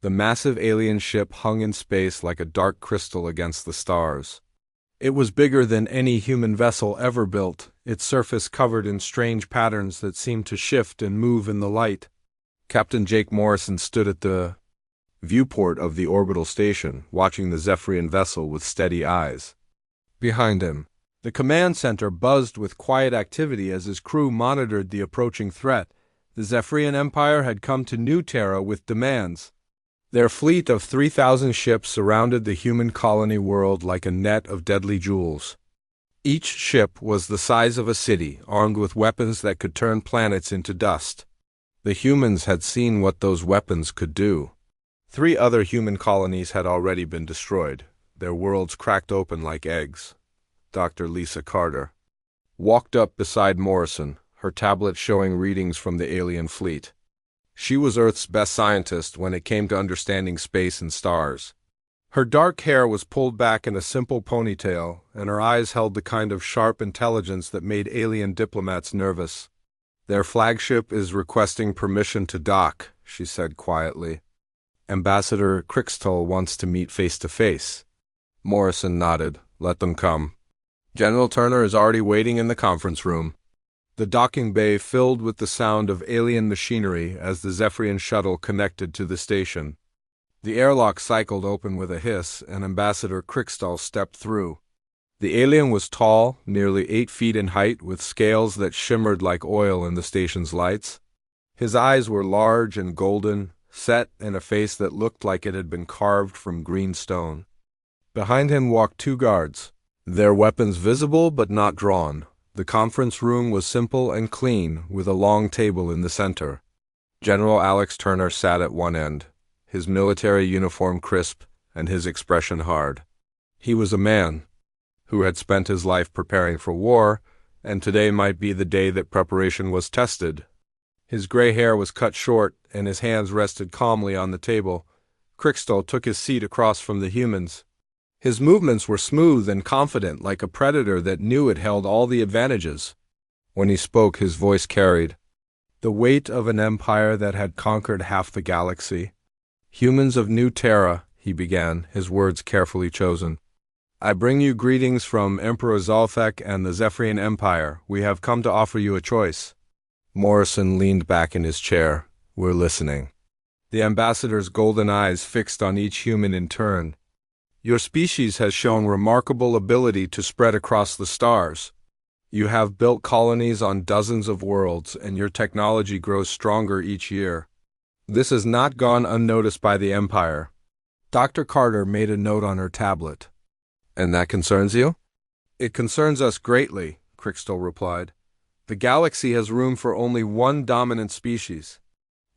The massive alien ship hung in space like a dark crystal against the stars. It was bigger than any human vessel ever built, its surface covered in strange patterns that seemed to shift and move in the light. Captain Jake Morrison stood at the viewport of the orbital station, watching the Zephyrian vessel with steady eyes. Behind him, the command center buzzed with quiet activity as his crew monitored the approaching threat. The Zephyrian Empire had come to New Terra with demands. Their fleet of 3,000 ships surrounded the human colony world like a net of deadly jewels. Each ship was the size of a city, armed with weapons that could turn planets into dust. The humans had seen what those weapons could do. 3 other human colonies had already been destroyed, their worlds cracked open like eggs. Dr. Lisa Carter walked up beside Morrison, her tablet showing readings from the alien fleet. She was Earth's best scientist when it came to understanding space and stars. Her dark hair was pulled back in a simple ponytail, and her eyes held the kind of sharp intelligence that made alien diplomats nervous. "Their flagship is requesting permission to dock," she said quietly. "Ambassador Crixtol wants to meet face to face." Morrison nodded. "Let them come. General Turner is already waiting in the conference room." The docking bay filled with the sound of alien machinery as the Zephyrian shuttle connected to the station. The airlock cycled open with a hiss, and Ambassador Crixtol stepped through. The alien was tall, nearly 8 feet in height, with scales that shimmered like oil in the station's lights. His eyes were large and golden, set in a face that looked like it had been carved from green stone. Behind him walked 2 guards, their weapons visible but not drawn. The conference room was simple and clean, with a long table in the center. General Alex Turner sat at one end, his military uniform crisp and his expression hard. He was a man who had spent his life preparing for war, and today might be the day that preparation was tested. His gray hair was cut short, and his hands rested calmly on the table. Crixtol took his seat across from the humans. His movements were smooth and confident, like a predator that knew it held all the advantages. When he spoke, his voice carried the weight of an empire that had conquered half the galaxy. "Humans of New Terra," he began, his words carefully chosen. "I bring you greetings from Emperor Zalthek and the Zephyrian Empire. We have come to offer you a choice." Morrison leaned back in his chair. "We're listening." The ambassador's golden eyes fixed on each human in turn. "Your species has shown remarkable ability to spread across the stars. You have built colonies on dozens of worlds, and your technology grows stronger each year. This has not gone unnoticed by the Empire." Dr. Carter made a note on her tablet. "And that concerns you?" "It concerns us greatly," Crixtol replied. "The galaxy has room for only one dominant species.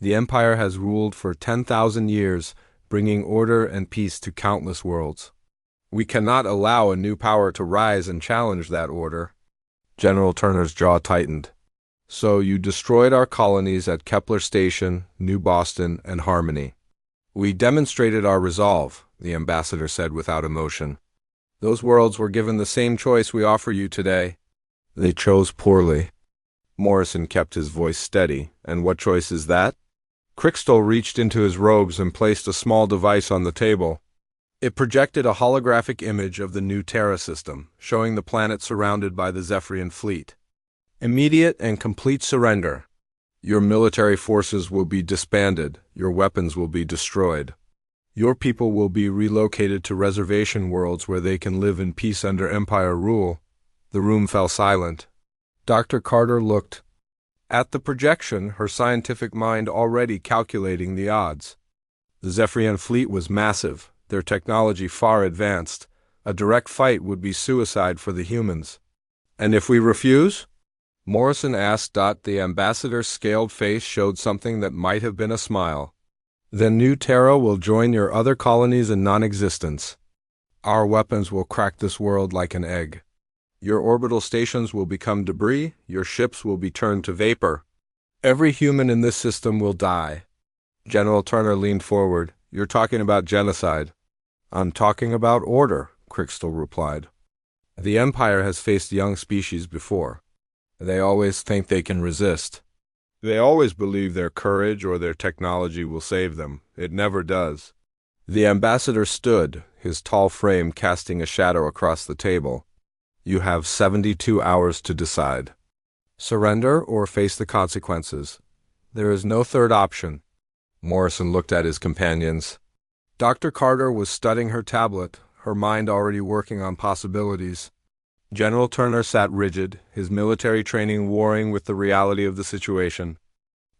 The Empire has ruled for 10,000 years, bringing order and peace to countless worlds. We cannot allow a new power to rise and challenge that order." General Turner's jaw tightened. "So you destroyed our colonies at Kepler Station, New Boston, and Harmony." "We demonstrated our resolve," the ambassador said without emotion. "Those worlds were given the same choice we offer you today. They chose poorly." Morrison kept his voice steady. "And what choice is that?" Crixtol reached into his robes and placed a small device on the table. It projected a holographic image of the New Terra system, showing the planet surrounded by the Zephyrian fleet. "Immediate and complete surrender. Your military forces will be disbanded, your weapons will be destroyed. Your people will be relocated to reservation worlds where they can live in peace under Empire rule." The room fell silent. Dr. Carter looked at the projection, her scientific mind already calculating the odds. The Zephyrian fleet was massive, their technology far advanced. A direct fight would be suicide for the humans. "And if we refuse?" Morrison asked. The ambassador's scaled face showed something that might have been a smile. "Then New Terra will join your other colonies in non-existence. Our weapons will crack this world like an egg. Your orbital stations will become debris, your ships will be turned to vapor. Every human in this system will die." General Turner leaned forward. "You're talking about genocide." "I'm talking about order," Crixtol replied. "The Empire has faced young species before. They always think they can resist. They always believe their courage or their technology will save them. It never does. The ambassador stood, his tall frame casting a shadow across the table. You have 72 hours to decide. Surrender or face the consequences. There is no third option. Morrison looked at his companions. Dr. Carter was studying her tablet, her mind already working on possibilities. General Turner sat rigid, his military training warring with the reality of the situation.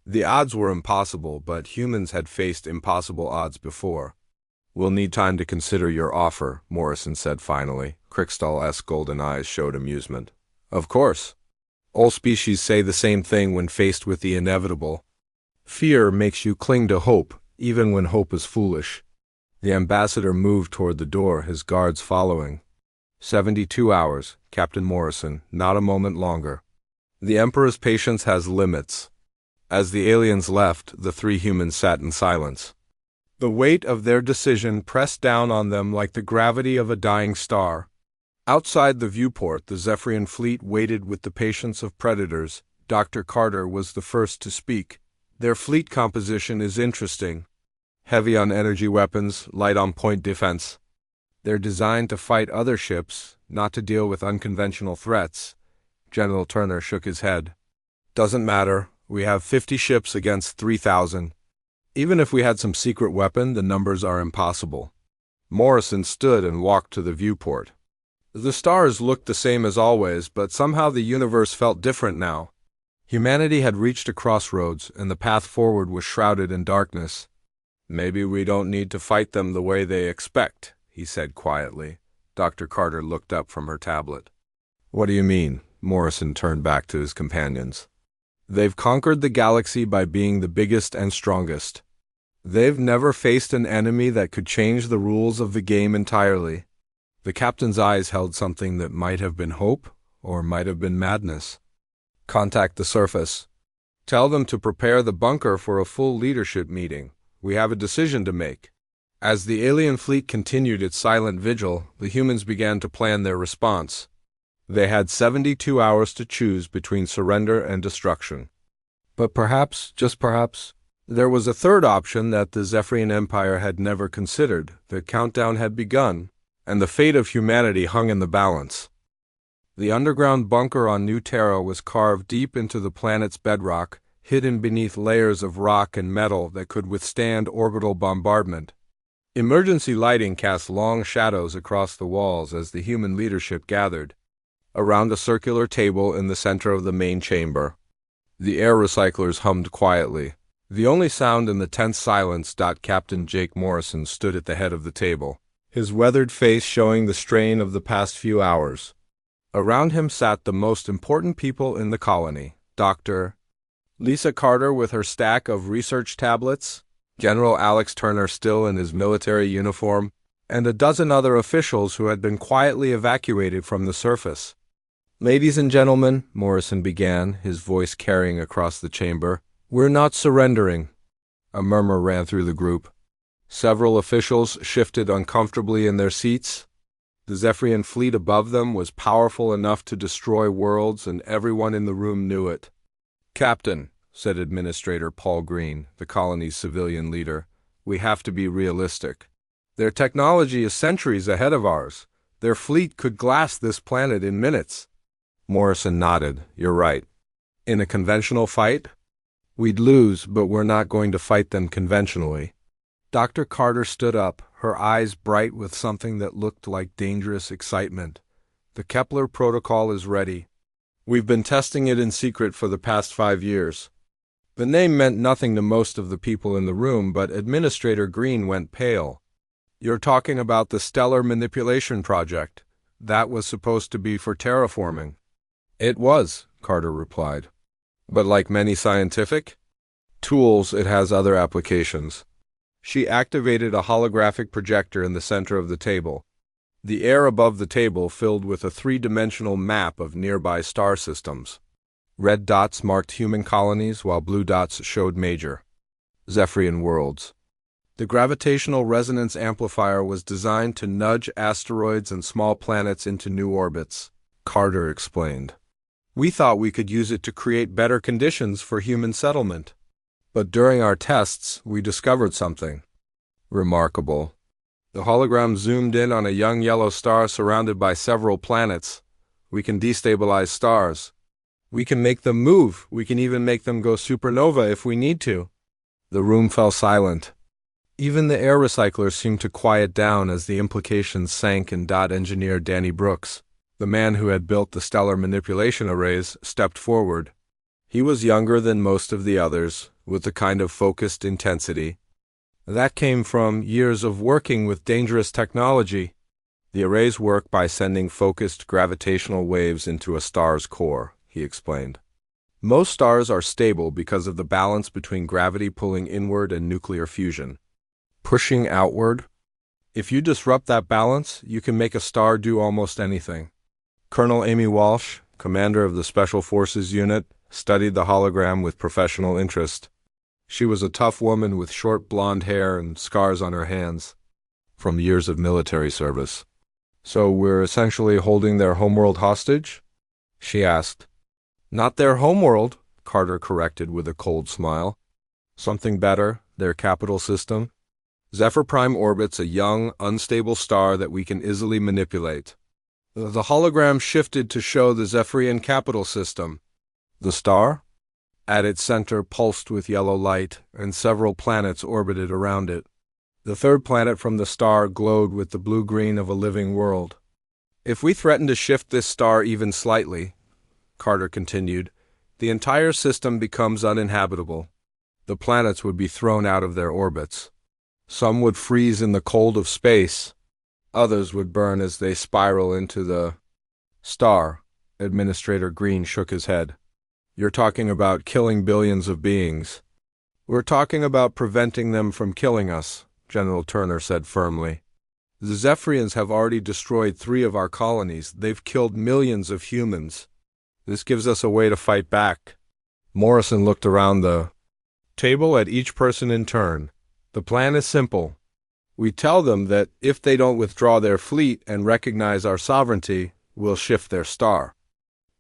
The odds were impossible, but humans had faced impossible odds before. We'll need time to consider your offer, Morrison said finally. Crickstall-esque golden eyes showed amusement. Of course. All species say the same thing when faced with the inevitable. Fear makes you cling to hope, even when hope is foolish. The ambassador moved toward the door, his guards following. 72 hours, Captain Morrison, not a moment longer. The Emperor's patience has limits. As the aliens left, the three humans sat in silence. The weight of their decision pressed down on them like the gravity of a dying star. Outside the viewport, the Zephyrian fleet waited with the patience of predators. Dr. Carter was the first to speak. Their fleet composition is interesting. Heavy on energy weapons, light on point defense. They're designed to fight other ships, not to deal with unconventional threats. General Turner shook his head. Doesn't matter. We have 50 ships against 3,000. Even if we had some secret weapon, the numbers are impossible. Morrison stood and walked to the viewport. The stars looked the same as always, but somehow the universe felt different now. Humanity had reached a crossroads, and the path forward was shrouded in darkness. Maybe we don't need to fight them the way they expect, he said quietly. Dr. Carter looked up from her tablet. What do you mean? Morrison turned back to his companions. They've conquered the galaxy by being the biggest and strongest. They've never faced an enemy that could change the rules of the game entirely. The captain's eyes held something that might have been hope, or might have been madness. Contact the surface. Tell them to prepare the bunker for a full leadership meeting. We have a decision to make. As the alien fleet continued its silent vigil, the humans began to plan their response. They had 72 hours to choose between surrender and destruction. But perhaps, just perhaps, there was a third option that the Zephyrian Empire had never considered. The countdown had begun, and the fate of humanity hung in the balance. The underground bunker on New Terra was carved deep into the planet's bedrock, hidden beneath layers of rock and metal that could withstand orbital bombardment. Emergency lighting cast long shadows across the walls as the human leadership gathered around a circular table in the center of the main chamber. The air recyclers hummed quietly. The only sound in the tense silence. Captain Jake Morrison stood at the head of the table, his weathered face showing the strain of the past few hours. Around him sat the most important people in the colony, Dr. Lisa Carter with her stack of research tablets, General Alex Turner still in his military uniform, and a dozen other officials who had been quietly evacuated from the surface. Ladies and gentlemen, Morrison began, his voice carrying across the chamber, we're not surrendering. A murmur ran through the group. Several officials shifted uncomfortably in their seats. The Zephyrian fleet above them was powerful enough to destroy worlds, and everyone in the room knew it. Captain, said Administrator Paul Green, the colony's civilian leader, we have to be realistic. Their technology is centuries ahead of ours. Their fleet could glass this planet in minutes. Morrison nodded. You're right. In a conventional fight? We'd lose, but we're not going to fight them conventionally. Dr. Carter stood up, her eyes bright with something that looked like dangerous excitement. The Kepler protocol is ready. We've been testing it in secret for the past 5 years. The name meant nothing to most of the people in the room, but Administrator Green went pale. You're talking about the Stellar Manipulation Project. That was supposed to be for terraforming. It was, Carter replied. But like many scientific tools, it has other applications. She activated a holographic projector in the center of the table. The air above the table filled with a 3-dimensional map of nearby star systems. Red dots marked human colonies, while blue dots showed major Zephyrian worlds. The gravitational resonance amplifier was designed to nudge asteroids and small planets into new orbits, Carter explained. We thought we could use it to create better conditions for human settlement. But during our tests, we discovered something remarkable. The hologram zoomed in on a young yellow star surrounded by several planets. We can destabilize stars. We can make them move. We can even make them go supernova if we need to. The room fell silent. Even the air recyclers seemed to quiet down as the implications sank in. Engineer Danny Brooks, the man who had built the stellar manipulation arrays, stepped forward. He was younger than most of the others, with a kind of focused intensity that came from years of working with dangerous technology. The arrays work by sending focused gravitational waves into a star's core, he explained. Most stars are stable because of the balance between gravity pulling inward and nuclear fusion pushing outward. If you disrupt that balance, you can make a star do almost anything. Colonel Amy Walsh, commander of the Special Forces Unit, studied the hologram with professional interest. She was a tough woman with short blonde hair and scars on her hands from years of military service. "So we're essentially holding their homeworld hostage?" she asked. "Not their homeworld," Carter corrected with a cold smile. "Something better, their capital system. Zephyr Prime orbits a young, unstable star that we can easily manipulate." The hologram shifted to show the Zephyrian capital system. The star? At its center pulsed with yellow light, and several planets orbited around it. The third planet from the star glowed with the blue-green of a living world. "If we threaten to shift this star even slightly," Carter continued, "the entire system becomes uninhabitable. The planets would be thrown out of their orbits. Some would freeze in the cold of space. Others would burn as they spiral into the star." Administrator Green shook his head. "You're talking about killing billions of beings." "We're talking about preventing them from killing us," General Turner said firmly. "The Zephyrians have already destroyed 3 of our colonies. They've killed millions of humans. This gives us a way to fight back." Morrison looked around the table at each person in turn. "The plan is simple. We tell them that if they don't withdraw their fleet and recognize our sovereignty, we'll shift their star.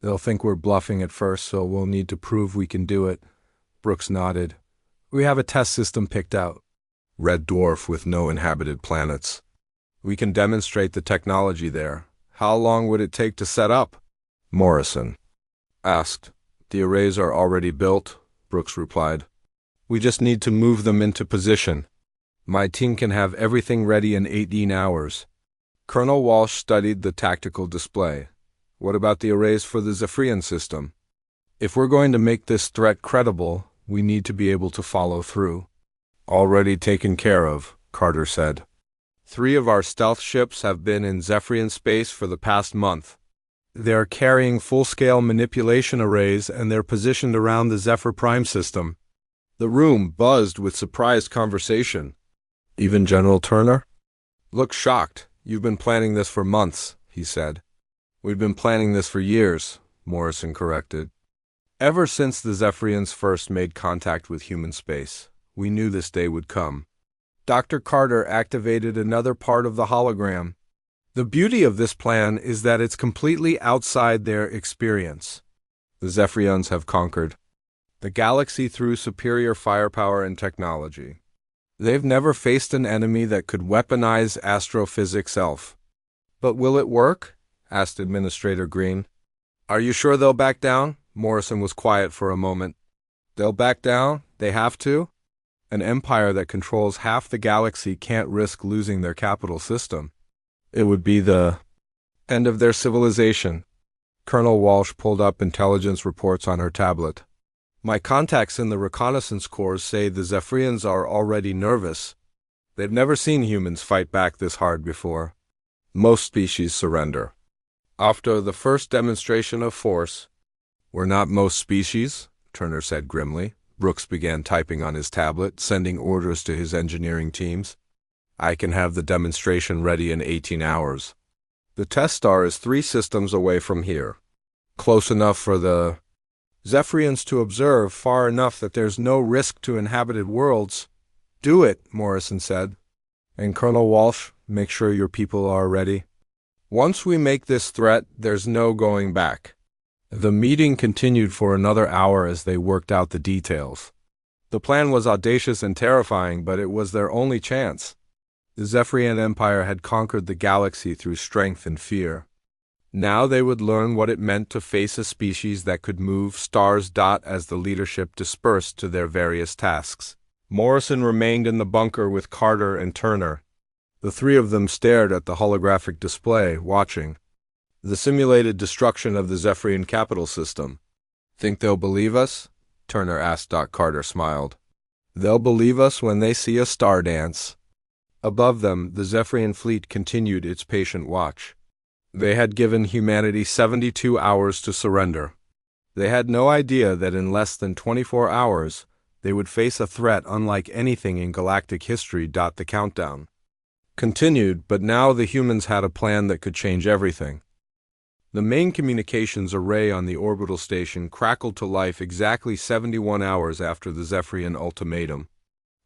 They'll think we're bluffing at first, so we'll need to prove we can do it." Brooks nodded. "We have a test system picked out. Red dwarf with no inhabited planets. We can demonstrate the technology there. How long would it take to set up?" Morrison asked. "The arrays are already built," Brooks replied. "We just need to move them into position. My team can have everything ready in 18 hours. Colonel Walsh studied the tactical display. "What about the arrays for the Zephyrian system?" "If we're going to make this threat credible, we need to be able to follow through." "Already taken care of," Carter said. 3 of our stealth ships have been in Zephyrian space for the past month. They're carrying full-scale manipulation arrays, and they're positioned around the Zephyr Prime system." The room buzzed with surprised conversation. Even General Turner looked shocked. "You've been planning this for months," he said. "We've been planning this for years," Morrison corrected. "Ever since the Zephyrians first made contact with human space, we knew this day would come." Dr. Carter activated another part of the hologram. "The beauty of this plan is that it's completely outside their experience. The Zephyrians have conquered the galaxy through superior firepower and technology. They've never faced an enemy that could weaponize astrophysics elf." "But will it work?" asked Administrator Green. "Are you sure they'll back down?" Morrison was quiet for a moment. "They'll back down? They have to? An empire that controls half the galaxy can't risk losing their capital system. It would be the end of their civilization." Colonel Walsh pulled up intelligence reports on her tablet. "My contacts in the reconnaissance corps say the Zephyrians are already nervous. They've never seen humans fight back this hard before. Most species surrender after the first demonstration of force." "We're not most species," Turner said grimly. Brooks began typing on his tablet, sending orders to his engineering teams. "I can have the demonstration ready in 18 hours. The test star is 3 systems away from here. Close enough for the Zephyrians to observe, far enough that there's no risk to inhabited worlds." "Do it," Morrison said. "And Colonel Walsh, make sure your people are ready. Once we make this threat, there's no going back." The meeting continued for another hour as they worked out the details. The plan was audacious and terrifying, but it was their only chance. The Zephyrian Empire had conquered the galaxy through strength and fear. Now they would learn what it meant to face a species that could move stars. As the leadership dispersed to their various tasks, Morrison remained in the bunker with Carter and Turner. The three of them stared at the holographic display, watching the simulated destruction of the Zephyrian capital system. "Think they'll believe us?" Turner asked. Carter smiled. "They'll believe us when they see a star dance." Above them, the Zephyrian fleet continued its patient watch. They had given humanity 72 hours to surrender. They had no idea that in less than 24 hours, they would face a threat unlike anything in galactic history. The countdown continued, but now the humans had a plan that could change everything. The main communications array on the orbital station crackled to life exactly 71 hours after the Zephyrian ultimatum.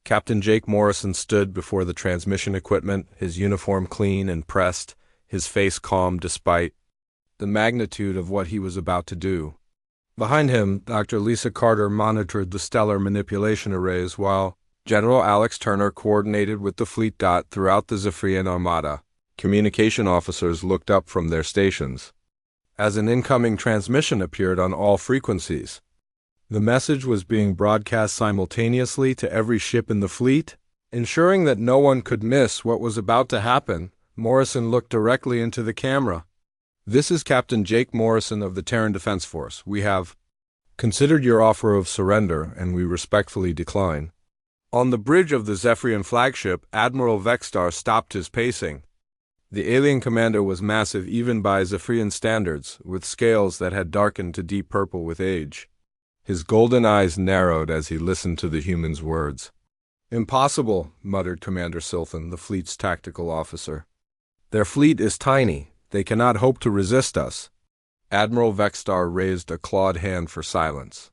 Captain Jake Morrison stood before the transmission equipment, his uniform clean and pressed, his face calm despite the magnitude of what he was about to do. Behind him, Dr. Lisa Carter monitored the stellar manipulation arrays while General Alex Turner coordinated with the fleet. Throughout the Zephyrian Armada, communication officers looked up from their stations as an incoming transmission appeared on all frequencies. The message was being broadcast simultaneously to every ship in the fleet, ensuring that no one could miss what was about to happen. Morrison looked directly into the camera. "This is Captain Jake Morrison of the Terran Defense Force. We have considered your offer of surrender, and we respectfully decline." On the bridge of the Zephyrian flagship, Admiral Vexstar stopped his pacing. The alien commander was massive even by Zephyrian standards, with scales that had darkened to deep purple with age. His golden eyes narrowed as he listened to the human's words. "Impossible," muttered Commander Silthan, the fleet's tactical officer. "Their fleet is tiny. They cannot hope to resist us." Admiral Vexstar raised a clawed hand for silence.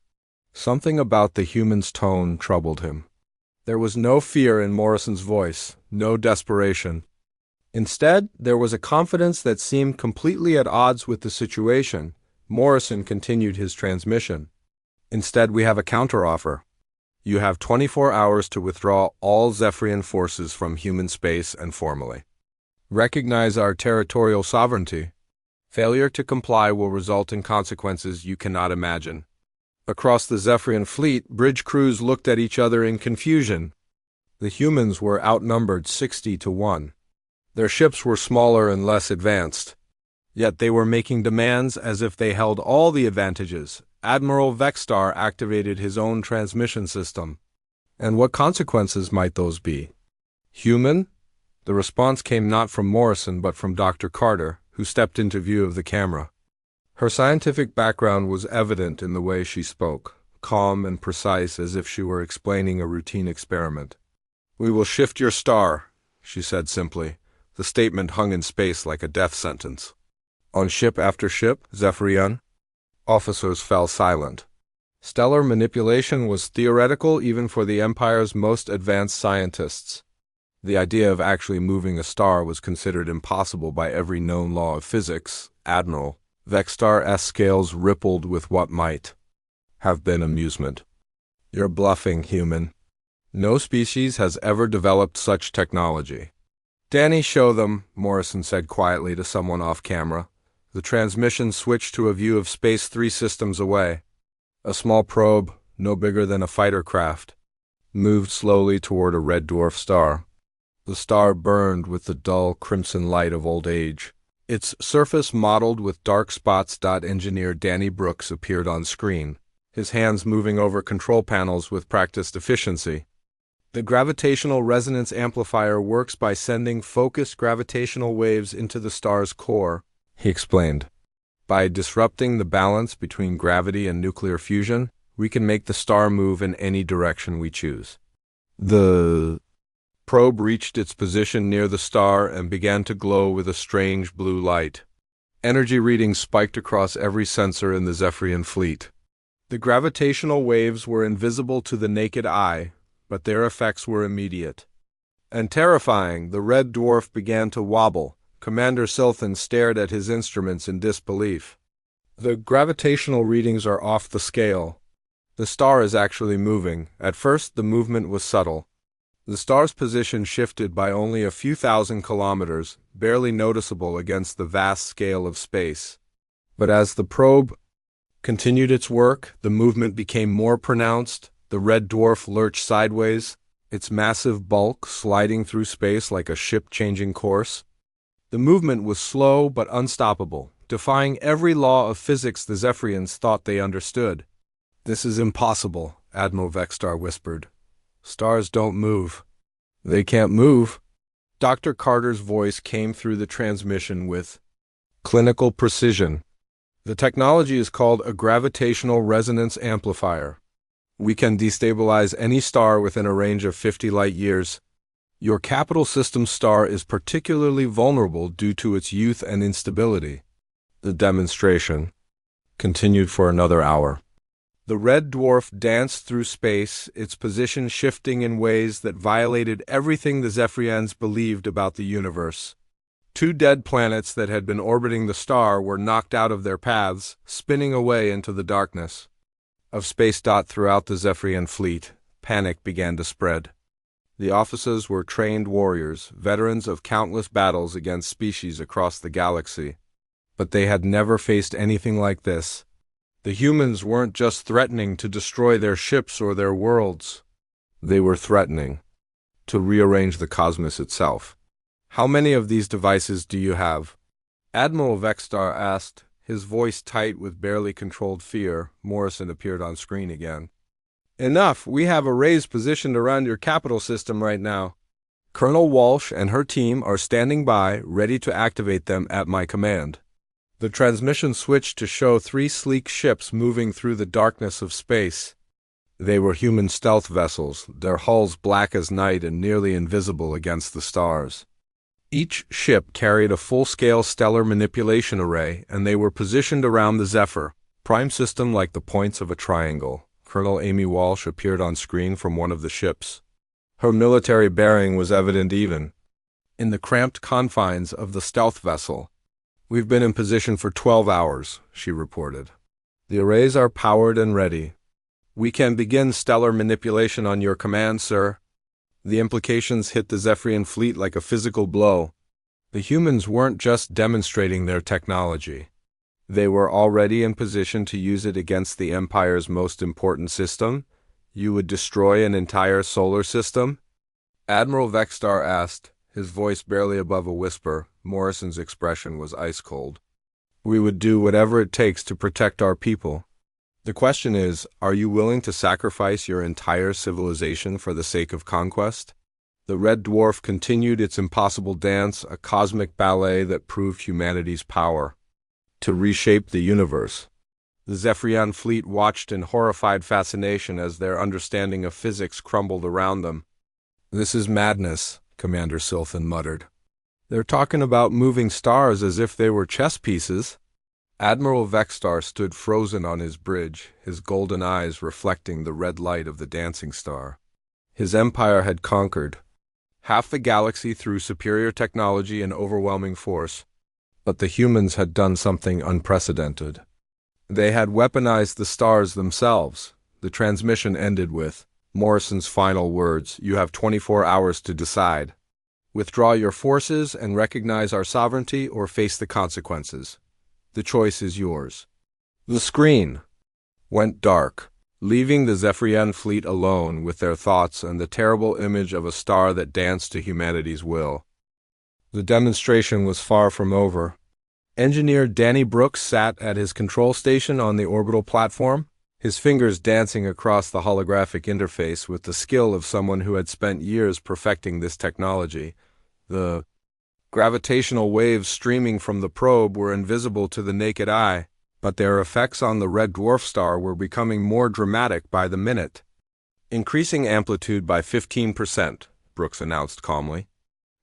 Something about the human's tone troubled him. There was no fear in Morrison's voice, no desperation. Instead, there was a confidence that seemed completely at odds with the situation. Morrison continued his transmission. "Instead, we have a counteroffer. You have 24 hours to withdraw all Zephyrian forces from human space and formally recognize our territorial sovereignty. Failure to comply will result in consequences you cannot imagine." Across the Zephyrian fleet, bridge crews looked at each other in confusion. The humans were outnumbered 60-1. Their ships were smaller and less advanced. Yet they were making demands as if they held all the advantages. Admiral Vexstar activated his own transmission system. And what consequences might those be? Human? The response came not from Morrison but from Dr. Carter, who stepped into view of the camera. Her scientific background was evident in the way she spoke, calm and precise as if she were explaining a routine experiment. "We will shift your star," she said simply. The statement hung in space like a death sentence. On ship after ship, Zephyrian officers fell silent. Stellar manipulation was theoretical even for the Empire's most advanced scientists. The idea of actually moving a star was considered impossible by every known law of physics. Admiral Vexstar's scales rippled with what might have been amusement. "You're bluffing, human. No species has ever developed such technology." "Danny, show them," Morrison said quietly to someone off camera. The transmission switched to a view of space 3 systems away. A small probe, no bigger than a fighter craft, moved slowly toward a red dwarf star. The star burned with the dull crimson light of old age. Its surface mottled with dark spots. Engineer Danny Brooks appeared on screen, his hands moving over control panels with practiced efficiency. "The gravitational resonance amplifier works by sending focused gravitational waves into the star's core," he explained. "By disrupting the balance between gravity and nuclear fusion, we can make the star move in any direction we choose." The probe reached its position near the star and began to glow with a strange blue light. Energy readings spiked across every sensor in the Zephyrian fleet. The gravitational waves were invisible to the naked eye, but their effects were immediate and terrifying. The red dwarf began to wobble. Commander Silthan stared at his instruments in disbelief. The gravitational readings are off the scale. The star is actually moving. At first, the movement was subtle. The star's position shifted by only a few thousand kilometers, barely noticeable against the vast scale of space. But as the probe continued its work, the movement became more pronounced. The red dwarf lurched sideways, its massive bulk sliding through space like a ship changing course. The movement was slow but unstoppable, defying every law of physics the Zephyrians thought they understood. "This is impossible," Admiral Vextar whispered. "Stars don't move." "They can't move." Dr. Carter's voice came through the transmission with clinical precision. "The technology is called a gravitational resonance amplifier. We can destabilize any star within a range of 50 light-years. Your capital system star is particularly vulnerable due to its youth and instability." The demonstration continued for another hour. The red dwarf danced through space, its position shifting in ways that violated everything the Zephyrians believed about the universe. Two dead planets that had been orbiting the star were knocked out of their paths, spinning away into the darkness of space. Throughout the Zephyrian fleet, panic began to spread. The officers were trained warriors, veterans of countless battles against species across the galaxy. But they had never faced anything like this. The humans weren't just threatening to destroy their ships or their worlds. They were threatening to rearrange the cosmos itself. "How many of these devices do you have?" Admiral Vextar asked, his voice tight with barely controlled fear. Morrison appeared on screen again. "Enough. We have arrays positioned around your capital system right now. Colonel Walsh and her team are standing by, ready to activate them at my command." The transmission switched to show 3 sleek ships moving through the darkness of space. They were human stealth vessels, their hulls black as night and nearly invisible against the stars. Each ship carried a full-scale stellar manipulation array, and they were positioned around the Zephyr prime system like the points of a triangle. Colonel Amy Walsh appeared on screen from one of the ships. Her military bearing was evident even in the cramped confines of the stealth vessel. "We've been in position for 12 hours, she reported. "The arrays are powered and ready. We can begin stellar manipulation on your command, sir." The implications hit the Zephyrian fleet like a physical blow. The humans weren't just demonstrating their technology. They were already in position to use it against the Empire's most important system. "You would destroy an entire solar system?" Admiral Vextar asked, his voice barely above a whisper. Morrison's expression was ice-cold. "We would do whatever it takes to protect our people. The question is, are you willing to sacrifice your entire civilization for the sake of conquest?" The red dwarf continued its impossible dance, a cosmic ballet that proved humanity's power to reshape the universe. The Zephyrian fleet watched in horrified fascination as their understanding of physics crumbled around them. "This is madness," Commander Silthan muttered. "They're talking about moving stars as if they were chess pieces." Admiral Vextar stood frozen on his bridge, his golden eyes reflecting the red light of the dancing star. His empire had conquered half the galaxy through superior technology and overwhelming force. But the humans had done something unprecedented. They had weaponized the stars themselves. The transmission ended with Morrison's final words: "You have 24 hours to decide. Withdraw your forces and recognize our sovereignty, or face the consequences. The choice is yours." The screen went dark, leaving the Zephyrian fleet alone with their thoughts and the terrible image of a star that danced to humanity's will. The demonstration was far from over. Engineer Danny Brooks sat at his control station on the orbital platform, his fingers dancing across the holographic interface with the skill of someone who had spent years perfecting this technology. The gravitational waves streaming from the probe were invisible to the naked eye, but their effects on the red dwarf star were becoming more dramatic by the minute. "Increasing amplitude by 15%, Brooks announced calmly.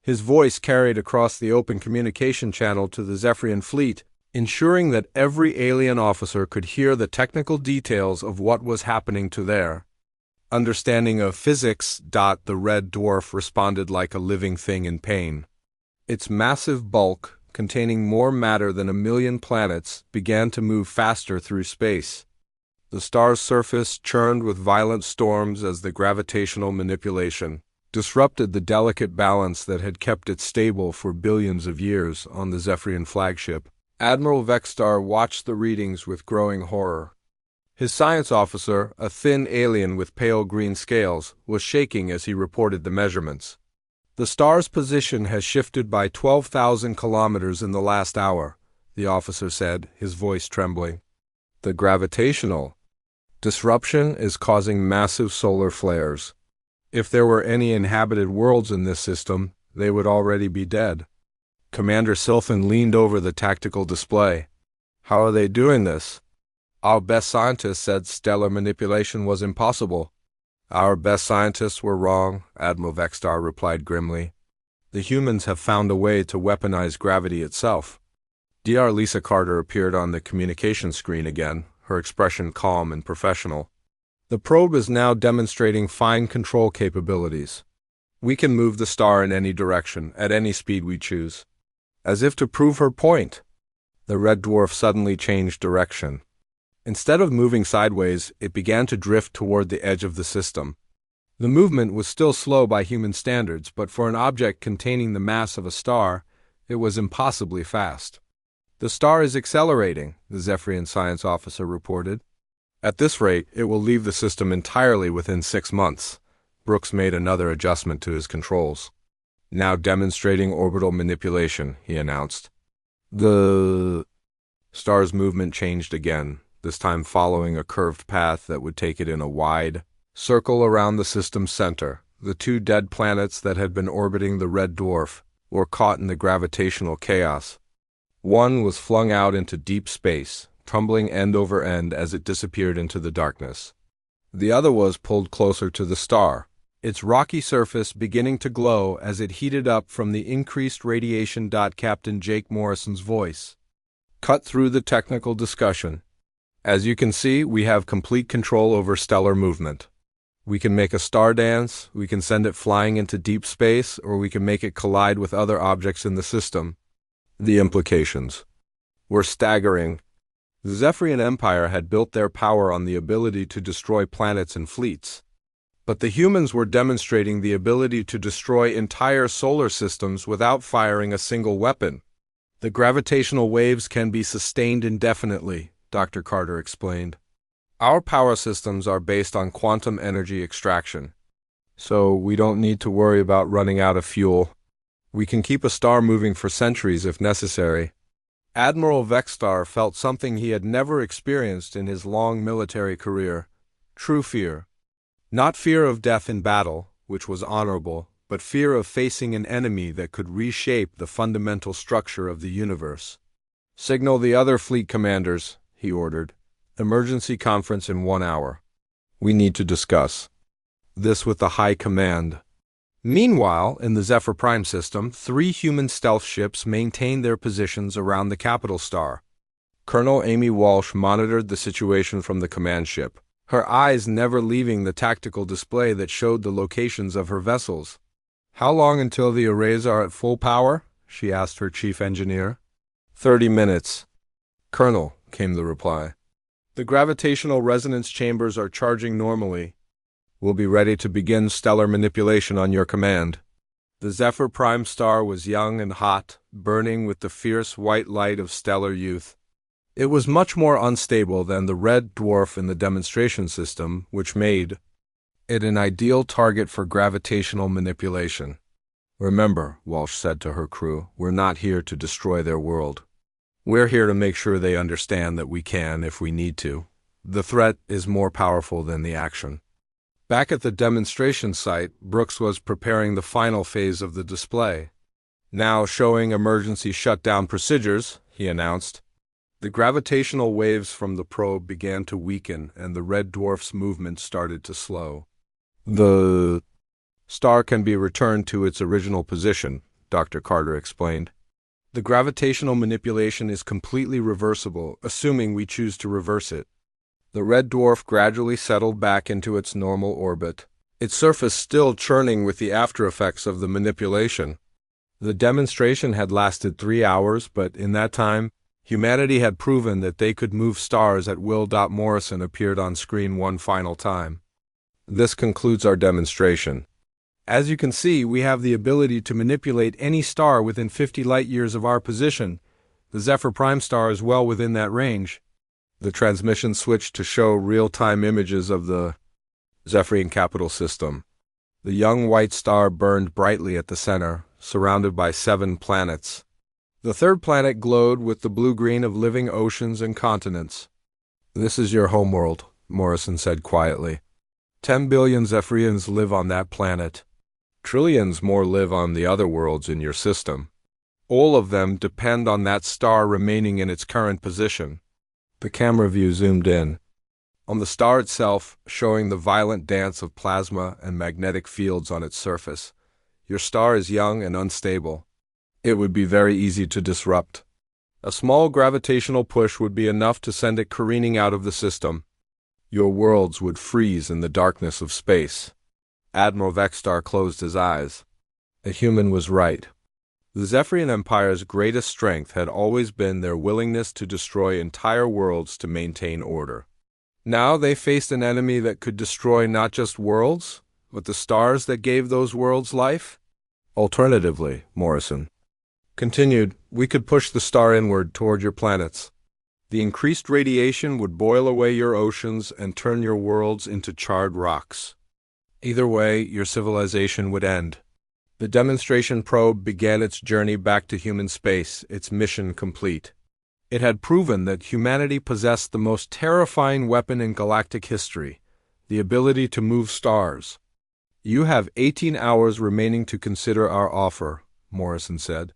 His voice carried across the open communication channel to the Zephyrian fleet, ensuring that every alien officer could hear the technical details of what was happening to their understanding of physics. The red dwarf responded like a living thing in pain. Its massive bulk, containing more matter than 1 million planets, began to move faster through space. The star's surface churned with violent storms as the gravitational manipulation disrupted the delicate balance that had kept it stable for billions of years on the Zephyrian flagship. Admiral Vextar watched the readings with growing horror. His science officer, a thin alien with pale green scales, was shaking as he reported the measurements. The star's position has shifted by 12,000 kilometers in the last hour, the officer said, his voice trembling. The gravitational disruption is causing massive solar flares. If there were any inhabited worlds in this system, they would already be dead. Commander Sylphan leaned over the tactical display. How are they doing this? Our best scientists said stellar manipulation was impossible. Our best scientists were wrong, Admiral Vextar replied grimly. The humans have found a way to weaponize gravity itself. Dr. Lisa Carter appeared on the communication screen again, her expression calm and professional. The probe is now demonstrating fine control capabilities. We can move the star in any direction, at any speed we choose. As if to prove her point, the red dwarf suddenly changed direction. Instead of moving sideways, it began to drift toward the edge of the system. The movement was still slow by human standards, but for an object containing the mass of a star, it was impossibly fast. The star is accelerating, the Zephyrian science officer reported. At this rate, it will leave the system entirely within 6 months. Brooks made another adjustment to his controls. Now demonstrating orbital manipulation, he announced. The star's movement changed again, this time following a curved path that would take it in a wide circle around the system's center. The 2 dead planets that had been orbiting the red dwarf were caught in the gravitational chaos. One was flung out into deep space, tumbling end over end as it disappeared into the darkness. The other was pulled closer to the star, its rocky surface beginning to glow as it heated up from the increased radiation. Captain Jake Morrison's voice cut through the technical discussion. As you can see, we have complete control over stellar movement. We can make a star dance, we can send it flying into deep space, or we can make it collide with other objects in the system. The implications were staggering. The Zephyrian Empire had built their power on the ability to destroy planets and fleets. But the humans were demonstrating the ability to destroy entire solar systems without firing a single weapon. The gravitational waves can be sustained indefinitely, Dr. Carter explained. Our power systems are based on quantum energy extraction, so we don't need to worry about running out of fuel. We can keep a star moving for centuries if necessary. Admiral Vextar felt something he had never experienced in his long military career: true fear. Not fear of death in battle, which was honorable, but fear of facing an enemy that could reshape the fundamental structure of the universe. Signal the other fleet commanders, he ordered. Emergency conference in 1 hour. We need to discuss this with the High Command. Meanwhile, in the Zephyr Prime system, 3 human stealth ships maintained their positions around the capital star. Colonel Amy Walsh monitored the situation from the command ship, her eyes never leaving the tactical display that showed the locations of her vessels. How long until the arrays are at full power? She asked her chief engineer. 30 minutes. Colonel, came the reply. The gravitational resonance chambers are charging normally. We'll be ready to begin stellar manipulation on your command. The Zephyr Prime star was young and hot, burning with the fierce white light of stellar youth. It was much more unstable than the red dwarf in the demonstration system, which made it an ideal target for gravitational manipulation. Remember, Walsh said to her crew, we're not here to destroy their world. We're here to make sure they understand that we can if we need to. The threat is more powerful than the action. Back at the demonstration site, Brooks was preparing the final phase of the display. Now showing emergency shutdown procedures, he announced. The gravitational waves from the probe began to weaken and the red dwarf's movement started to slow. The star can be returned to its original position, Dr. Carter explained. The gravitational manipulation is completely reversible, assuming we choose to reverse it. The red dwarf gradually settled back into its normal orbit, its surface still churning with the aftereffects of the manipulation. The demonstration had lasted 3 hours, but in that time, humanity had proven that they could move stars at will. Morrison appeared on screen one final time. This concludes our demonstration. As you can see, we have the ability to manipulate any star within 50 light-years of our position. The Zephyr Prime star is well within that range. The transmission switched to show real-time images of the Zephyrian capital system. The young white star burned brightly at the center, surrounded by 7 planets. The third planet glowed with the blue-green of living oceans and continents. "This is your homeworld," Morrison said quietly. 10 billion Zephyrians live on that planet. Trillions more live on the other worlds in your system. All of them depend on that star remaining in its current position. The camera view zoomed in on the star itself, showing the violent dance of plasma and magnetic fields on its surface. Your star is young and unstable. It would be very easy to disrupt. A small gravitational push would be enough to send it careening out of the system. Your worlds would freeze in the darkness of space. Admiral Vextar closed his eyes. A human was right. The Zephyrian Empire's greatest strength had always been their willingness to destroy entire worlds to maintain order. Now they faced an enemy that could destroy not just worlds, but the stars that gave those worlds life. Alternatively, Morrison continued, we could push the star inward toward your planets. The increased radiation would boil away your oceans and turn your worlds into charred rocks. Either way, your civilization would end. The demonstration probe began its journey back to human space, its mission complete. It had proven that humanity possessed the most terrifying weapon in galactic history, the ability to move stars. "You have 18 hours remaining to consider our offer," Morrison said.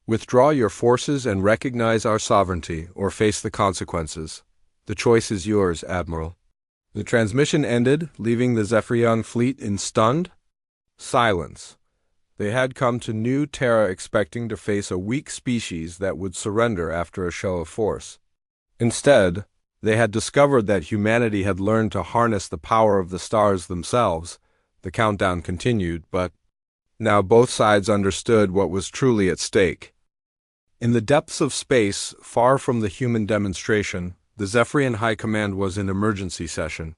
"Withdraw your forces and recognize our sovereignty, or face the consequences. The choice is yours, Admiral." The transmission ended, leaving the Zephyrian fleet in stunned silence. They had come to New Terra expecting to face a weak species that would surrender after a show of force. Instead, they had discovered that humanity had learned to harness the power of the stars themselves. The countdown continued, but now both sides understood what was truly at stake. In the depths of space, far from the human demonstration, the Zephyrian High Command was in emergency session.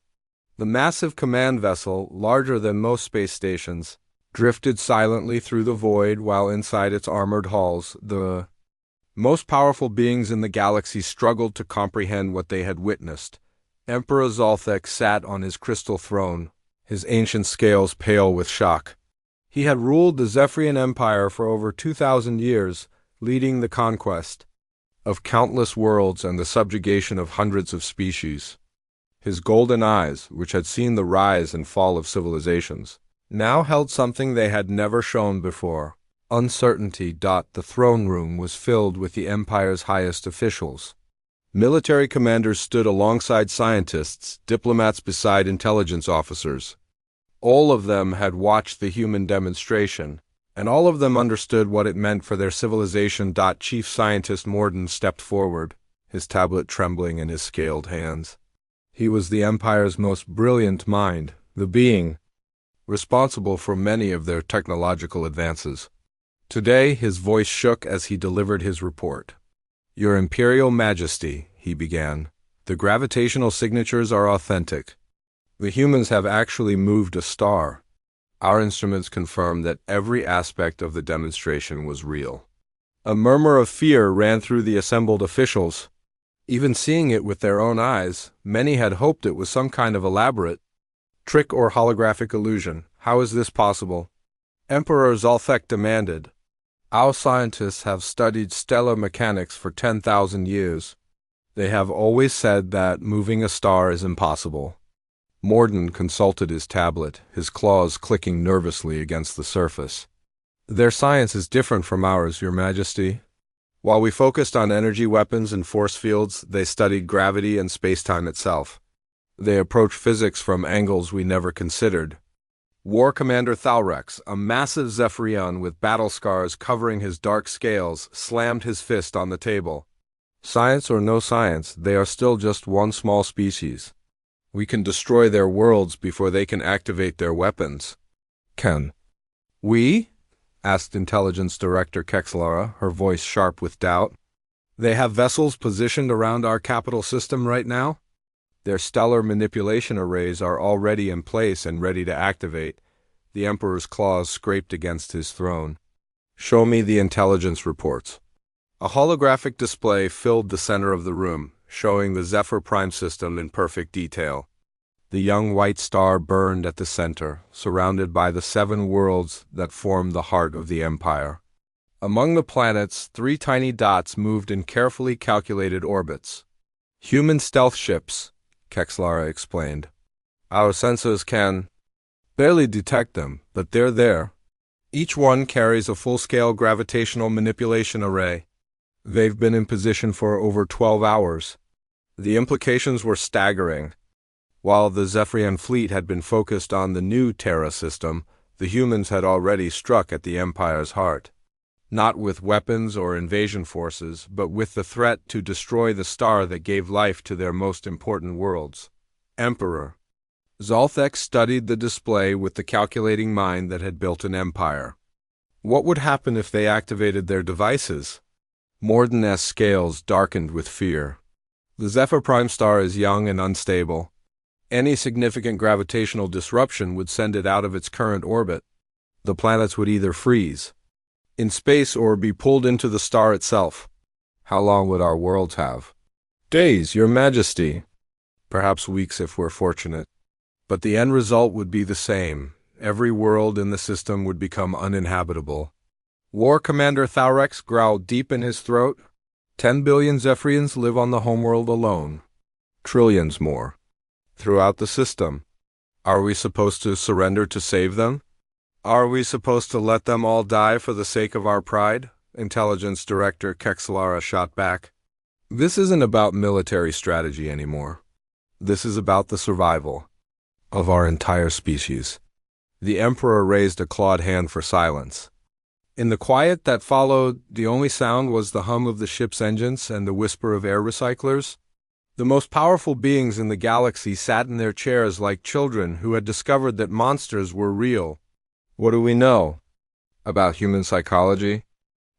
The massive command vessel, larger than most space stations, drifted silently through the void while inside its armored halls, the most powerful beings in the galaxy struggled to comprehend what they had witnessed. Emperor Zolthek sat on his crystal throne, his ancient scales pale with shock. He had ruled the Zephyrian Empire for over 2,000 years, leading the conquest of countless worlds and the subjugation of hundreds of species. His golden eyes, which had seen the rise and fall of civilizations, now held something they had never shown before: uncertainty. The throne room was filled with the Empire's highest officials. Military commanders stood alongside scientists, diplomats beside intelligence officers. All of them had watched the human demonstration, and all of them understood what it meant for their civilization. Chief Scientist Morden stepped forward, his tablet trembling in his scaled hands. He was the Empire's most brilliant mind, the being responsible for many of their technological advances. Today, his voice shook as he delivered his report. "Your Imperial Majesty," he began, "the gravitational signatures are authentic. The humans have actually moved a star. Our instruments confirm that every aspect of the demonstration was real." A murmur of fear ran through the assembled officials. Even seeing it with their own eyes, many had hoped it was some kind of elaborate trick or holographic illusion. "How is this possible?" Emperor Zolthek demanded. "Our scientists have studied stellar mechanics for 10,000 years. They have always said that moving a star is impossible." Morden consulted his tablet, his claws clicking nervously against the surface. "Their science is different from ours, Your Majesty. While we focused on energy weapons and force fields, they studied gravity and space-time itself. They approach physics from angles we never considered." War Commander Thalrex, a massive Zephyrian with battle scars covering his dark scales, slammed his fist on the table. "Science or no science, they are still just one small species. We can destroy their worlds before they can activate their weapons." "Can we?" asked Intelligence Director Kexlara, her voice sharp with doubt. They have vessels positioned around our capital system right now? Their stellar manipulation arrays are already in place and ready to activate. The Emperor's claws scraped against his throne. Show me the intelligence reports. A holographic display filled the center of the room, showing the Zephyr Prime system in perfect detail. The young white star burned at the center, surrounded by the 7 worlds that formed the heart of the Empire. Among the planets, 3 tiny dots moved in carefully calculated orbits. Human stealth ships, Kexlara explained. Our sensors can barely detect them, but they're there. Each one carries a full-scale gravitational manipulation array. They've been in position for over 12 hours. The implications were staggering. While the Zephyrian fleet had been focused on the new Terra system, the humans had already struck at the Empire's heart. Not with weapons or invasion forces, but with the threat to destroy the star that gave life to their most important worlds. Emperor. Zolthek studied the display with the calculating mind that had built an empire. What would happen if they activated their devices? Morden's scales darkened with fear. The Zephyr Prime star is young and unstable. Any significant gravitational disruption would send it out of its current orbit. The planets would either freeze in space or be pulled into the star itself. How long would our worlds have? Days, Your Majesty. Perhaps weeks if we're fortunate. But the end result would be the same. Every world in the system would become uninhabitable. War Commander Thaurex growled deep in his throat. 10 billion Zephyrians live on the homeworld alone. Trillions more. Throughout the system. Are we supposed to surrender to save them? Are we supposed to let them all die for the sake of our pride? Intelligence Director Kexlara shot back. This isn't about military strategy anymore. This is about the survival of our entire species. The Emperor raised a clawed hand for silence. In the quiet that followed, the only sound was the hum of the ship's engines and the whisper of air recyclers. The most powerful beings in the galaxy sat in their chairs like children who had discovered that monsters were real. What do we know about human psychology?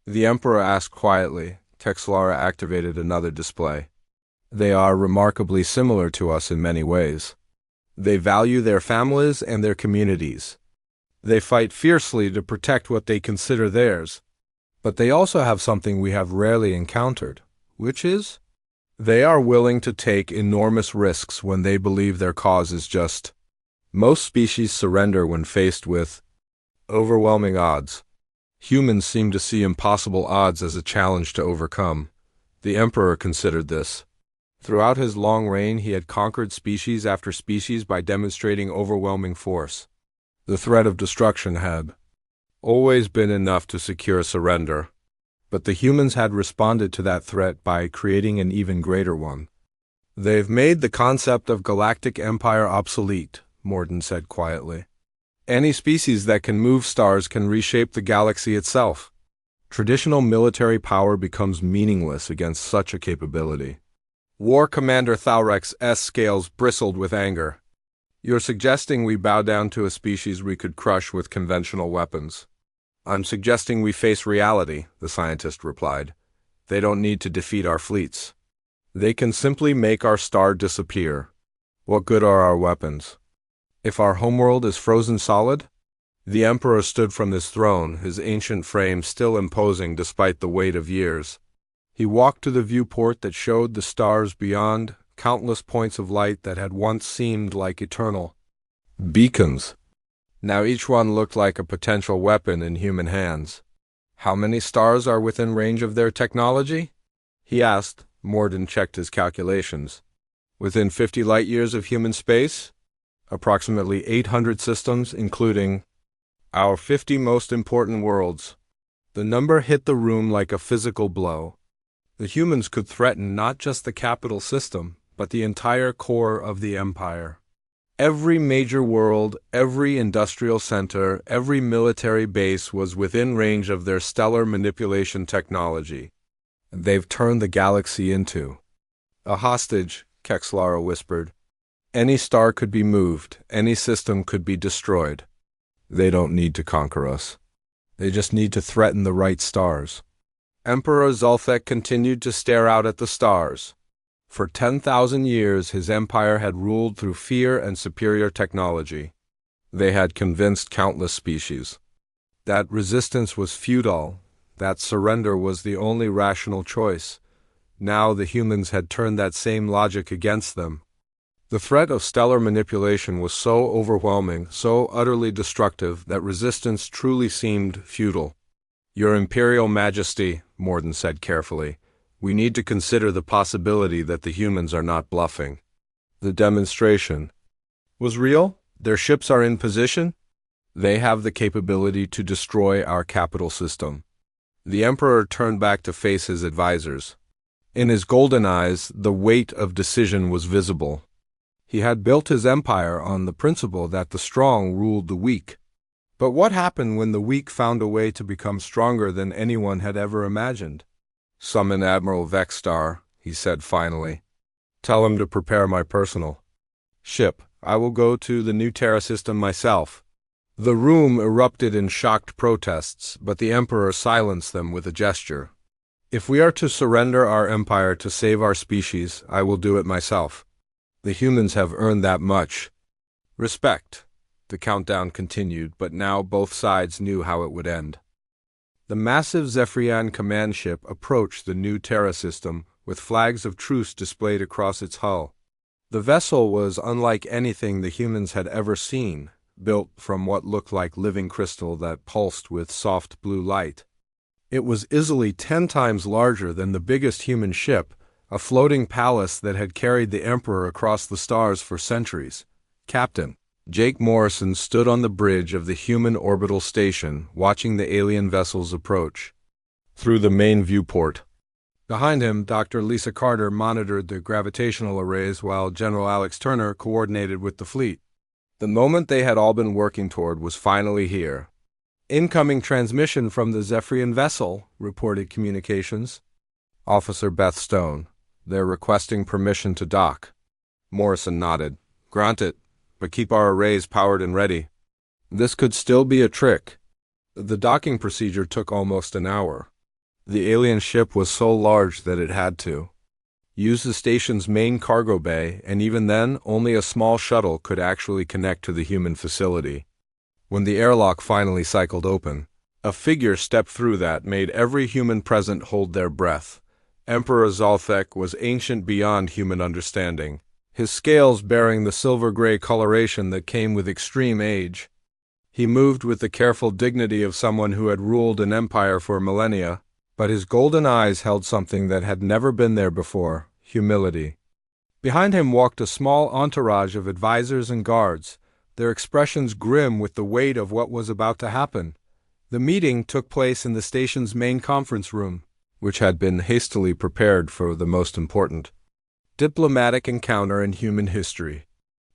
The Emperor asked quietly. Kexlara activated another display. They are remarkably similar to us in many ways. They value their families and their communities. They fight fiercely to protect what they consider theirs. But they also have something we have rarely encountered, which is they are willing to take enormous risks when they believe their cause is just. Most species surrender when faced with overwhelming odds. Humans seem to see impossible odds as a challenge to overcome. The Emperor considered this. Throughout his long reign, he had conquered species after species by demonstrating overwhelming force. The threat of destruction had always been enough to secure surrender. But the humans had responded to that threat by creating an even greater one. They've made the concept of galactic empire obsolete, Morden said quietly. Any species that can move stars can reshape the galaxy itself. Traditional military power becomes meaningless against such a capability. War Commander Thaurex's scales bristled with anger. You're suggesting we bow down to a species we could crush with conventional weapons. I'm suggesting we face reality, the scientist replied. They don't need to defeat our fleets. They can simply make our star disappear. What good are our weapons? If our homeworld is frozen solid? The Emperor stood from his throne, his ancient frame still imposing despite the weight of years. He walked to the viewport that showed the stars beyond, countless points of light that had once seemed like eternal beacons. Now each one looked like a potential weapon in human hands. How many stars are within range of their technology? He asked. Morden checked his calculations. Within 50 light-years of human space? Approximately 800 systems, including our 50 most important worlds. The number hit the room like a physical blow. The humans could threaten not just the capital system, but the entire core of the empire. Every major world, every industrial center, every military base was within range of their stellar manipulation technology. They've turned the galaxy into a hostage, Kexlara whispered. Any star could be moved, any system could be destroyed. They don't need to conquer us. They just need to threaten the right stars. Emperor Zolthek continued to stare out at the stars. For 10,000 years, his empire had ruled through fear and superior technology. They had convinced countless species that resistance was futile, that surrender was the only rational choice. Now the humans had turned that same logic against them. The threat of stellar manipulation was so overwhelming, so utterly destructive, that resistance truly seemed futile. Your Imperial Majesty, Morden said carefully, we need to consider the possibility that the humans are not bluffing. The demonstration was real? Their ships are in position? They have the capability to destroy our capital system. The Emperor turned back to face his advisors. In his golden eyes, the weight of decision was visible. He had built his empire on the principle that the strong ruled the weak. But what happened when the weak found a way to become stronger than anyone had ever imagined? Summon Admiral Vexstar, he said finally. Tell him to prepare my personal ship. I will go to the new Terra system myself. The room erupted in shocked protests, but the Emperor silenced them with a gesture. If we are to surrender our empire to save our species, I will do it myself. The humans have earned that much respect. The countdown continued, but now both sides knew how it would end. The massive Zephyrian command ship approached the new Terra system with flags of truce displayed across its hull. The vessel was unlike anything the humans had ever seen, built from what looked like living crystal that pulsed with soft blue light. It was easily 10 times larger than the biggest human ship, a floating palace that had carried the Emperor across the stars for centuries. Captain Jake Morrison stood on the bridge of the human orbital station, watching the alien vessels approach through the main viewport. Behind him, Dr. Lisa Carter monitored the gravitational arrays while General Alex Turner coordinated with the fleet. The moment they had all been working toward was finally here. Incoming transmission from the Zephyrian vessel, reported communications. Officer Beth Stone. They're requesting permission to dock. Morrison nodded. Granted, but keep our arrays powered and ready. This could still be a trick. The docking procedure took almost an hour. The alien ship was so large that it had to use the station's main cargo bay, and even then, only a small shuttle could actually connect to the human facility. When the airlock finally cycled open, a figure stepped through that made every human present hold their breath. Emperor Zolthek was ancient beyond human understanding, his scales bearing the silver-gray coloration that came with extreme age. He moved with the careful dignity of someone who had ruled an empire for millennia, but his golden eyes held something that had never been there before: humility. Behind him walked a small entourage of advisors and guards, their expressions grim with the weight of what was about to happen. The meeting took place in the station's main conference room, which had been hastily prepared for the most important diplomatic encounter in human history.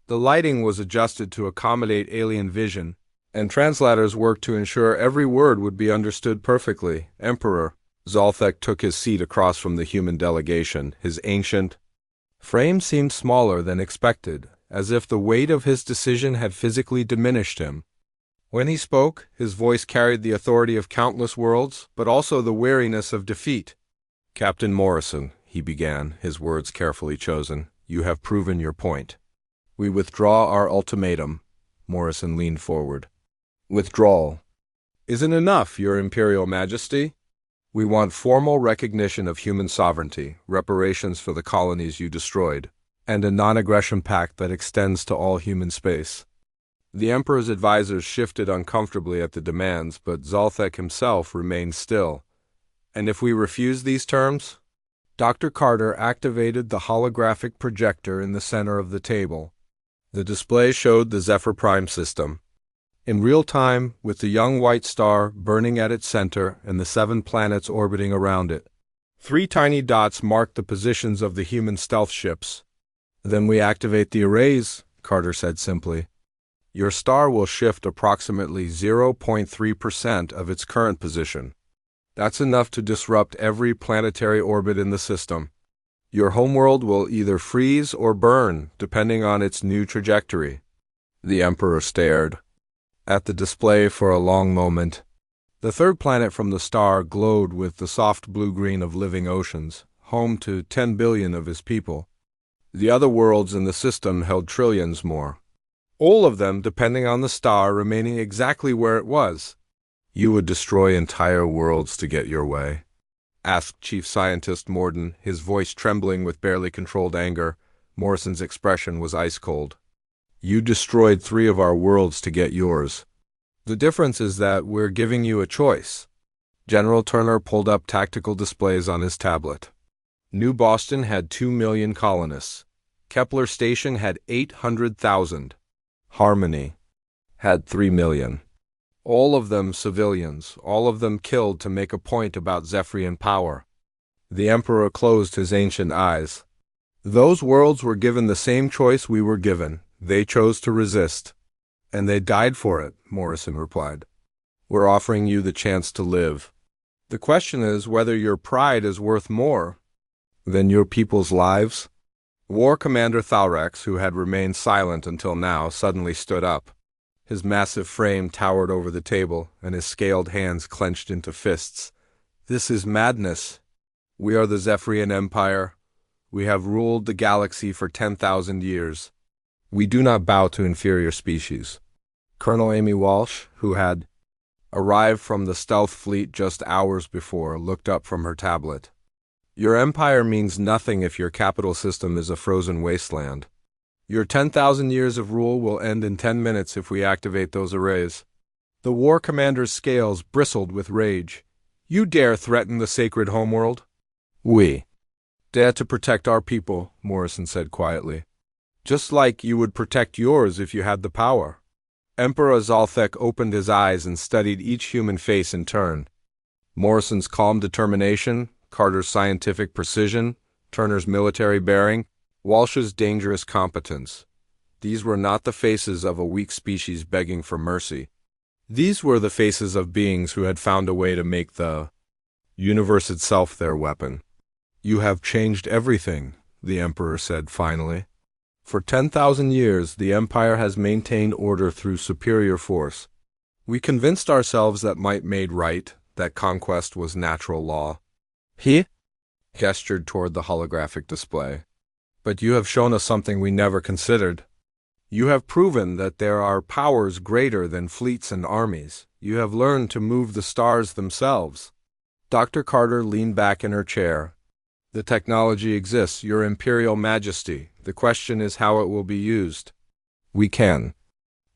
The lighting was adjusted to accommodate alien vision, and translators worked to ensure every word would be understood perfectly. Emperor Zolthek took his seat across from the human delegation. His ancient frame seemed smaller than expected, as if the weight of his decision had physically diminished him. When he spoke, his voice carried the authority of countless worlds, but also the weariness of defeat. Captain Morrison, he began, his words carefully chosen, you have proven your point. We withdraw our ultimatum. Morrison leaned forward. Withdrawal isn't enough, Your Imperial Majesty. We want formal recognition of human sovereignty, reparations for the colonies you destroyed, and a non-aggression pact that extends to all human space. The Emperor's advisors shifted uncomfortably at the demands, but Zolthek himself remained still. And if we refuse these terms? Dr. Carter activated the holographic projector in the center of the table. The display showed the Zephyr Prime system. In real time, with the young white star burning at its center and the 7 planets orbiting around it. 3 tiny dots marked the positions of the human stealth ships. Then we activate the arrays, Carter said simply. Your star will shift approximately 0.3% of its current position. That's enough to disrupt every planetary orbit in the system. Your homeworld will either freeze or burn, depending on its new trajectory. The Emperor stared at the display for a long moment. The third planet from the star glowed with the soft blue-green of living oceans, home to 10 billion of his people. The other worlds in the system held trillions more. All of them depending on the star remaining exactly where it was. "You would destroy entire worlds to get your way?" asked Chief Scientist Morden, his voice trembling with barely controlled anger. Morrison's expression was ice-cold. "You destroyed 3 of our worlds to get yours. The difference is that we're giving you a choice." General Turner pulled up tactical displays on his tablet. New Boston had 2 million colonists. Kepler Station had 800,000. Harmony had 3 million. All of them civilians, all of them killed to make a point about Zephyrian power. The Emperor closed his ancient eyes. "Those worlds were given the same choice we were given. They chose to resist. And they died for it," Morrison replied. "We're offering you the chance to live. The question is whether your pride is worth more than your people's lives." War Commander Thalrex, who had remained silent until now, suddenly stood up. His massive frame towered over the table, and his scaled hands clenched into fists. "This is madness. We are the Zephyrian Empire. We have ruled the galaxy for 10,000 years. We do not bow to inferior species." Colonel Amy Walsh, who had arrived from the stealth fleet just hours before, looked up from her tablet. "Your empire means nothing if your capital system is a frozen wasteland. Your 10,000 years of rule will end in 10 minutes if we activate those arrays." The war commander's scales bristled with rage. "You dare threaten the sacred homeworld?" "We dare to protect our people," Morrison said quietly. "Just like you would protect yours if you had the power." Emperor Zalthek opened his eyes and studied each human face in turn. Morrison's calm determination, Carter's scientific precision, Turner's military bearing, Walsh's dangerous competence. These were not the faces of a weak species begging for mercy. These were the faces of beings who had found a way to make the universe itself their weapon. "You have changed everything," the Emperor said finally. "For 10,000 years, the Empire has maintained order through superior force. We convinced ourselves that might made right, that conquest was natural law." He gestured toward the holographic display. "But you have shown us something we never considered. You have proven that there are powers greater than fleets and armies. You have learned to move the stars themselves." Dr. Carter leaned back in her chair. "The technology exists, Your Imperial Majesty. The question is how it will be used. We can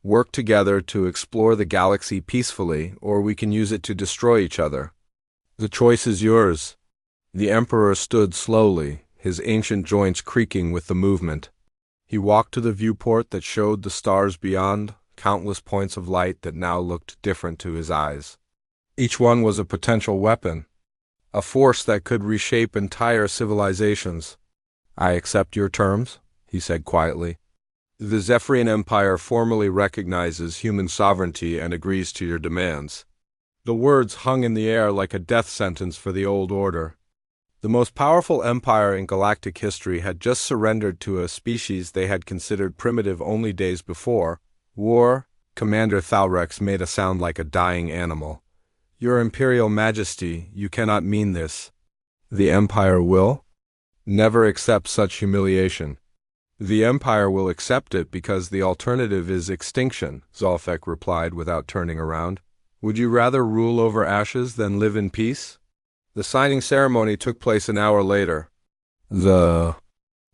work together to explore the galaxy peacefully, or we can use it to destroy each other. The choice is yours." The Emperor stood slowly, his ancient joints creaking with the movement. He walked to the viewport that showed the stars beyond, countless points of light that now looked different to his eyes. Each one was a potential weapon, a force that could reshape entire civilizations. "I accept your terms," he said quietly. "The Zephyrian Empire formally recognizes human sovereignty and agrees to your demands." The words hung in the air like a death sentence for the old order. The most powerful empire in galactic history had just surrendered to a species they had considered primitive only days before. War Commander Thalrex made a sound like a dying animal. "Your Imperial Majesty, you cannot mean this." "The Empire will never accept such humiliation." "The Empire will accept it because the alternative is extinction," Zalthek replied without turning around. "Would you rather rule over ashes than live in peace?" The signing ceremony took place an hour later. The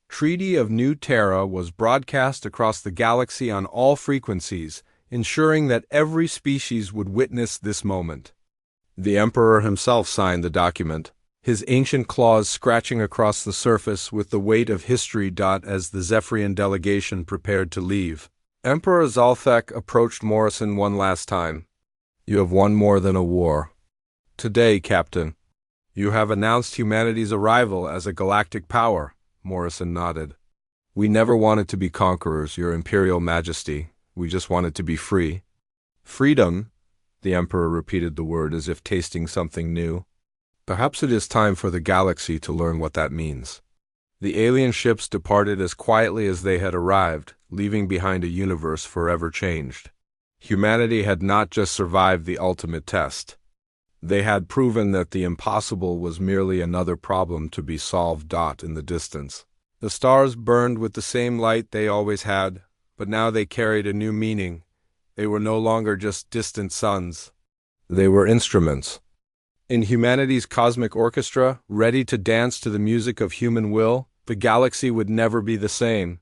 Treaty of New Terra was broadcast across the galaxy on all frequencies, ensuring that every species would witness this moment. The Emperor himself signed the document, his ancient claws scratching across the surface with the weight of history. As the Zephyrian delegation prepared to leave, Emperor Zalthek approached Morrison one last time. "You have won more than a war. Today, Captain, you have announced humanity's arrival as a galactic power." Morrison nodded. "We never wanted to be conquerors, Your Imperial Majesty. We just wanted to be free." "Freedom?" The Emperor repeated the word as if tasting something new. "Perhaps it is time for the galaxy to learn what that means." The alien ships departed as quietly as they had arrived, leaving behind a universe forever changed. Humanity had not just survived the ultimate test. They had proven that the impossible was merely another problem to be solved. In the distance, the stars burned with the same light they always had, but now they carried a new meaning. They were no longer just distant suns. They were instruments. In humanity's cosmic orchestra, ready to dance to the music of human will, the galaxy would never be the same.